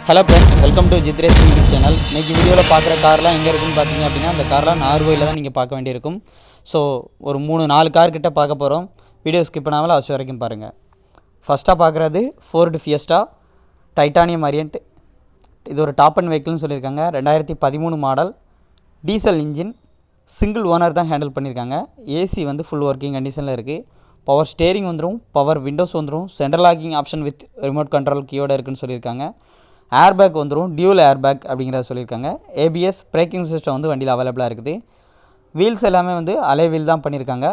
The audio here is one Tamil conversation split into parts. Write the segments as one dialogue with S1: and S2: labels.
S1: Hello friends, welcome to Jithresh YouTube channel. இன்றைக்கி வீடியோவில் பார்க்குற கார்லாம் எங்கே இருக்குதுன்னு பார்த்தீங்க அப்படின்னா, அந்த கார்லாம் நார்வேயில் தான் நீங்கள் பார்க்க வேண்டியிருக்கும். ஸோ ஒரு 3-4 கார் கிட்ட பார்க்க போகிறோம். வீடியோ ஸ்கிப் பண்ணாமல் லாஸ்ட் வரைக்கும் பாருங்கள். ஃபஸ்ட்டாக பார்க்குறது ஃபோர்டு ஃபியஸ்டா டைட்டானியம் வேரியண்ட். இது ஒரு டாப் அண்ட் வெஹிக்கிள்னு சொல்லியிருக்காங்க. 2013 model, diesel engine, single owner தான் ஹேண்டில் பண்ணியிருக்காங்க. ஏசி வந்து ஃபுல் ஒர்க்கிங் கண்டிஷனில் இருக்குது. பவர் ஸ்டேரிங் வந்துடும், பவர் விண்டோஸ் வந்துடும், central locking option with remote control கீயோடு இருக்குதுன்னு சொல்லியிருக்காங்க. ஏர்பேக் வந்துடும், டியூல் ஏர்பேக் அப்படிங்கிறத சொல்லியிருக்காங்க. ஏபிஎஸ் பிரேக்கிங் சிஸ்டம் வந்து வண்டியில் அவைலபிளாக இருக்குது. வீல்ஸ் எல்லாமே வந்து அலை வீல் தான் பண்ணியிருக்காங்க.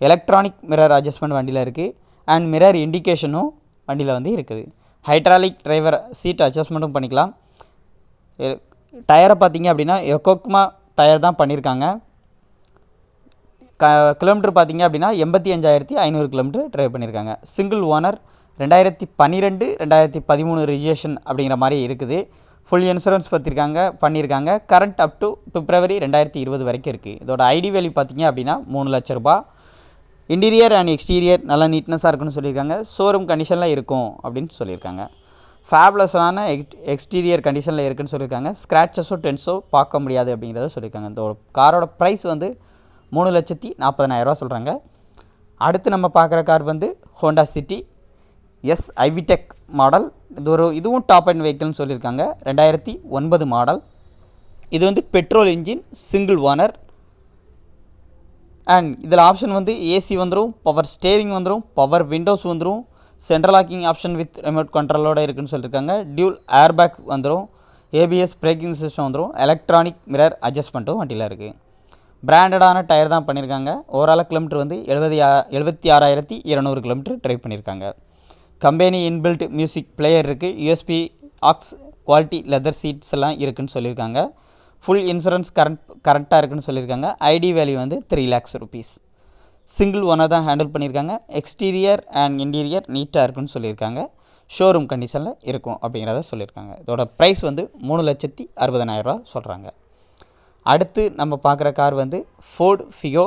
S1: எலக்ட்ரானிக் மிரர் அட்ஜஸ்ட்மெண்ட் வண்டியில் இருக்குது. அண்ட் மிரர் இண்டிகேஷனும் வண்டியில் வந்து இருக்குது. ஹைட்ராலிக் டிரைவர் சீட் அட்ஜஸ்ட்மெண்ட்டும் பண்ணிக்கலாம். டயரை பார்த்திங்க அப்படின்னா எக்கோக்மா டயர் தான் பண்ணியிருக்காங்க. கிலோமீட்டர் பார்த்திங்க அப்படின்னா 85,500 கிலோமீட்டர் ட்ரைவ் பண்ணியிருக்காங்க. சிங்கிள் ஓனர், 2012-2013 ரிஜிஸ்ட்ரேஷன் அப்படிங்கிற மாதிரி இருக்குது. ஃபுல் இன்சூரன்ஸ் பண்ணியிருக்காங்க. கரண்ட் அப் டு பிப்ரவரி 2020 வரைக்கும் இருக்குது. இதோட ஐடி வேல்யூ பார்த்திங்க அப்படின்னா 3 லட்ச ரூபா. இன்டீரியர் அண்ட் எக்ஸ்டீரியர் நல்லா நீட்னஸாக இருக்குன்னு சொல்லியிருக்காங்க. ஷோரூம் கண்டிஷனில் இருக்கும் அப்படின்னு சொல்லியிருக்காங்க. ஃபேப்லெஸ்ஸான எக்ஸ்டீரியர் கண்டிஷனில் இருக்குதுன்னு சொல்லியிருக்காங்க. ஸ்க்ராச்சஸோ டென்ஸோ பார்க்க முடியாது அப்படிங்கிறத சொல்லியிருக்காங்க. இந்த காரோட ப்ரைஸ் வந்து 3,40,000 சொல்கிறாங்க. அடுத்து நம்ம பார்க்குற கார் வந்து ஹோண்டா சிட்டி ஐவிடெக் மாடல். இதுவும் டாப் அண்ட் வெஹிக்கிள்னு சொல்லியிருக்காங்க. 2009 மாடல். இது வந்து petrol engine, single owner. And இதில் ஆப்ஷன் வந்து ஏசி வந்துடும், பவர் ஸ்டேரிங் வந்துடும், பவர் விண்டோஸ் வந்துடும், central locking option with remote கண்ட்ரோலோடு இருக்குதுன்னு சொல்லியிருக்காங்க. டியூல் ஏர்பேக் வந்துடும், ஏபிஎஸ் பிரேக்கிங் சிஸ்டம் வந்துடும், எலக்ட்ரானிக் மிரர் அட்ஜஸ்ட்மெண்ட்டும் வண்டியில் இருக்குது. பிராண்டடான டயர் தான் பண்ணியிருக்காங்க. ஓவரால் கிலோமீட்டர் வந்து 76,200 கிலோமீட்டர் ட்ரைவ் பண்ணியிருக்காங்க. கம்பெனி இன்பில்ட் மியூசிக் பிளேயர் இருக்குது. USB aux quality leather seats எல்லாம் இருக்குதுன்னு சொல்லியிருக்காங்க. ஃபுல் இன்சூரன்ஸ் கரெக்டாக இருக்குதுன்னு சொல்லியிருக்காங்க. ஐடி வேல்யூ வந்து 3 lakhs rupees. சிங்கிள் ஓனர் தான் ஹேண்டில் பண்ணியிருக்காங்க. எக்ஸ்டீரியர் அண்ட் இன்டீரியர் நீட்டாக இருக்குன்னு சொல்லியிருக்காங்க. ஷோரூம் கண்டிஷனில் இருக்கும் அப்படிங்கிறத சொல்லியிருக்காங்க. இதோட ப்ரைஸ் வந்து 3,60,000 சொல்கிறாங்க. அடுத்து நம்ம பார்க்குற கார் வந்து Ford Figo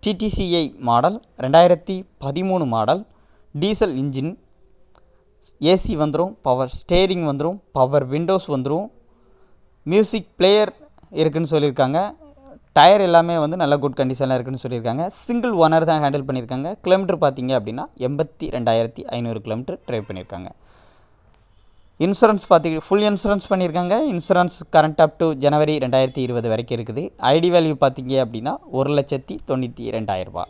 S1: TDCI model, 2013 model, diesel engine, AC வந்துடும், பவர் ஸ்டேரிங் வந்துடும், பவர் விண்டோஸ் வந்துடும், மியூசிக் பிளேயர் இருக்குதுன்னு சொல்லியிருக்காங்க. டயர் எல்லாமே வந்து நல்ல குட் கண்டிஷனில் இருக்குதுன்னு சொல்லியிருக்காங்க. சிங்கிள் ஓனர் தான் ஹேண்டில் பண்ணியிருக்காங்க. கிலோமீட்டர் பார்த்திங்க அப்படின்னா 82,500 கிலோமீட்டர் ட்ரைவ் பண்ணியிருக்காங்க. இன்சூரன்ஸ் ஃபுல் இன்சூரன்ஸ் பண்ணியிருக்காங்க. இன்சூரன்ஸ் கரண்ட் அப் டு ஜனவரி 2020 வரைக்கும் இருக்குது. ஐடி வேல்யூ பார்த்திங்க அப்படின்னா 1,92,000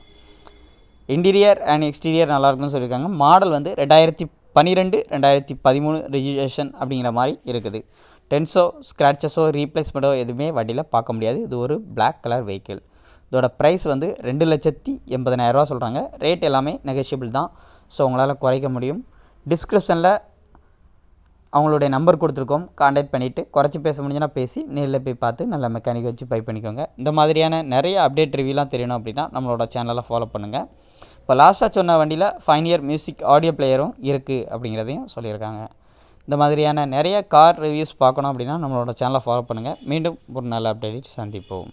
S1: இன்டீரியர் அண்ட் எக்ஸ்டீரியர் நல்லாயிருக்குன்னு சொல்லியிருக்காங்க. மாடல் வந்து 2012-2013 ரிஜிஸ்ட்ரேஷன் அப்படிங்கிற மாதிரி இருக்குது. டென்ஸோ ஸ்க்ராச்சஸோ ரீப்ளேஸ்மெண்ட்டோ எதுவுமே வண்டியில் பார்க்க முடியாது. இது ஒரு பிளாக் கலர் வெஹிக்கிள். இதோட ப்ரைஸ் வந்து 2,80,000 சொல்கிறாங்க. ரேட் எல்லாமே நெகோஷியபிள் தான். ஸோ உங்களால் குறைக்க முடியும். டிஸ்கிரிப்ஷனில் அவங்களுடைய நம்பர் கொடுத்துருக்கோம். கான்டாக்ட் பண்ணிவிட்டு குறைச்சி பேச முடிஞ்சுன்னா பேசி நேரில் போய் பார்த்து நல்ல மெக்கானிக் வச்சு பை பண்ணிக்கோங்க. இந்த மாதிரியான நிறைய அப்டேட் ரிவ்யூலாம் தெரியணும் அப்படின்னா நம்மளோட சேனலை ஃபாலோ பண்ணுங்கள். இப்போ லாஸ்ட்டாக சொன்ன வண்டியில் 5 year மியூசிக் ஆடியோ பிளேயரும் இருக்குது அப்படிங்கிறதையும் சொல்லியிருக்காங்க. இந்த மாதிரியான நிறைய கார் ரிவ்யூஸ் பார்க்கணும் அப்படின்னா நம்மளோட சேனலை ஃபாலோ பண்ணுங்கள். மீண்டும் ஒரு நல்ல அப்டேட் சந்திப்போம்.